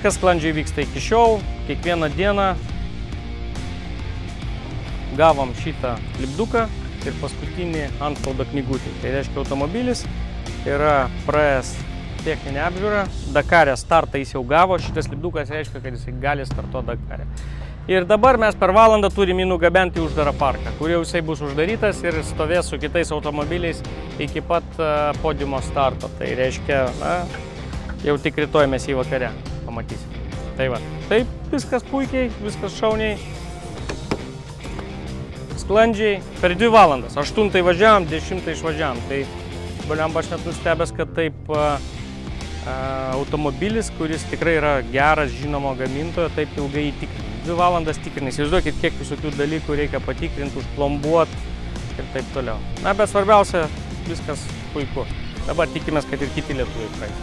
viskas sklandžiai vyksta iki šiol, kiekvieną dieną gavom šitą lipduką ir paskutinį antspaudo knygutį. Tai reiškia, automobilis yra praėjęs techninę apžiūrą, Dakare startą jis jau gavo, šitas lipdukas reiškia, kad jis gali startuoti Dakare. Ir dabar mes per valandą turim jį nugabenti į uždarą parką, kur jau jisai bus uždarytas ir stovės su kitais automobiliais iki pat podiumo starto. Tai reiškia, jau tik rytoj mes jį vakare pamatysim. Tai va, taip, viskas puikiai, viskas šauniai, sklandžiai, per 2 valandas, 8 važiavam, 10 išvažiavam. Tai, baliamba, aš net nustebęs, kad taip automobilis, kuris tikrai yra geras, žinomo gamintojo, taip ilgai įtikrina. 2 valandas tikrinai, įsivaizduokit, kiek visokių dalykų reikia patikrinti, užplombuoti ir taip toliau. Na, bet svarbiausia, viskas puiku. Dabar tikimės, kad ir kiti lietuviai praeis.